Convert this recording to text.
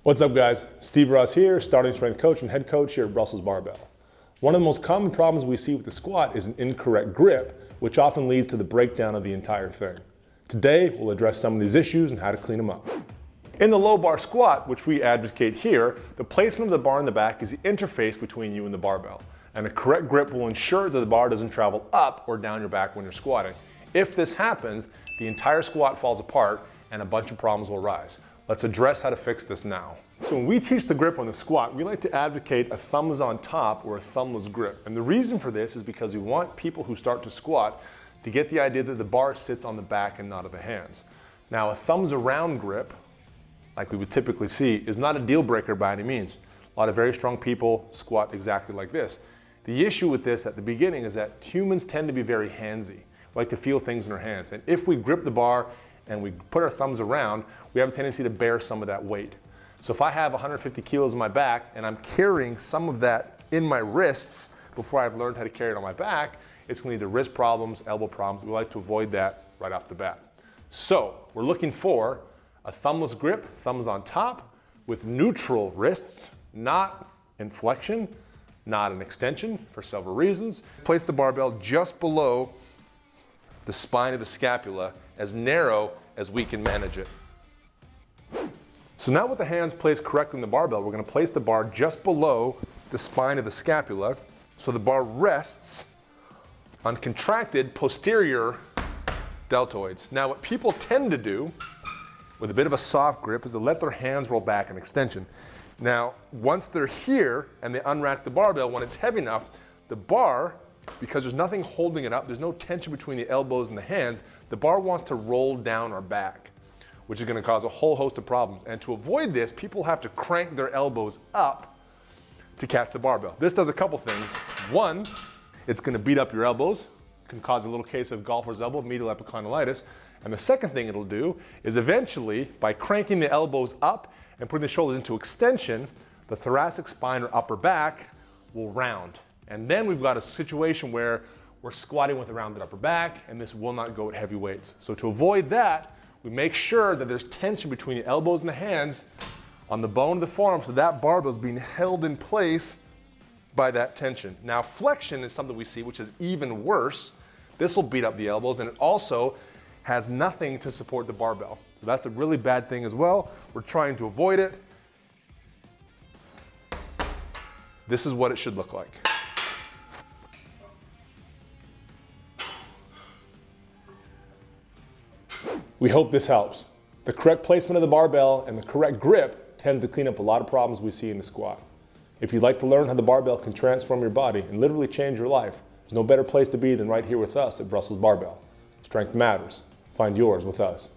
What's up guys? Steve Ross here, starting strength coach and head coach here at Brussels Barbell. One of the most common problems we see with the squat is an incorrect grip, which often leads to the breakdown of the entire thing. Today, we'll address some of these issues and how to clean them up. In the low bar squat, which we advocate here, the placement of the bar in the back is the interface between you and the barbell. And a correct grip will ensure that the bar doesn't travel up or down your back when you're squatting. If this happens, the entire squat falls apart and a bunch of problems will arise. Let's address how to fix this now. So when we teach the grip on the squat, we like to advocate a thumbs on top or a thumbless grip. And the reason for this is because we want people who start to squat to get the idea that the bar sits on the back and not of the hands. Now a thumbs around grip, like we would typically see, is not a deal breaker by any means. A lot of very strong people squat exactly like this. The issue with this at the beginning is that humans tend to be very handsy. We like to feel things in our hands. And if we grip the bar and we put our thumbs around, we have a tendency to bear some of that weight. So if I have 150 kilos in my back and I'm carrying some of that in my wrists before I've learned how to carry it on my back, it's going to lead to wrist problems, elbow problems. We like to avoid that right off the bat. So we're looking for a thumbless grip, thumbs on top, with neutral wrists, not in flexion, not an extension for several reasons. Place the barbell just below the spine of the scapula, as narrow as we can manage it. So now with the hands placed correctly in the barbell, we're going to place the bar just below the spine of the scapula so the bar rests on contracted posterior deltoids. Now what people tend to do with a bit of a soft grip is to let their hands roll back in extension. Now once they're here and they unrack the barbell, when it's heavy enough, the bar, because there's nothing holding it up, there's no tension between the elbows and the hands, the bar wants to roll down our back, which is going to cause a whole host of problems. And to avoid this, people have to crank their elbows up to catch the barbell. This does a couple things. One, it's going to beat up your elbows, can cause a little case of golfer's elbow, medial epicondylitis. And the second thing it'll do is eventually, by cranking the elbows up and putting the shoulders into extension, the thoracic spine or upper back will round. And then we've got a situation where we're squatting with a rounded upper back, and this will not go at heavy weights. So to avoid that, we make sure that there's tension between the elbows and the hands on the bone of the forearm, so that barbell is being held in place by that tension. Now flexion is something we see which is even worse. This will beat up the elbows, and it also has nothing to support the barbell. So that's a really bad thing as well. We're trying to avoid it. This is what it should look like. We hope this helps. The correct placement of the barbell and the correct grip tends to clean up a lot of problems we see in the squat. If you'd like to learn how the barbell can transform your body and literally change your life, there's no better place to be than right here with us at Brussels Barbell. Strength matters. Find yours with us.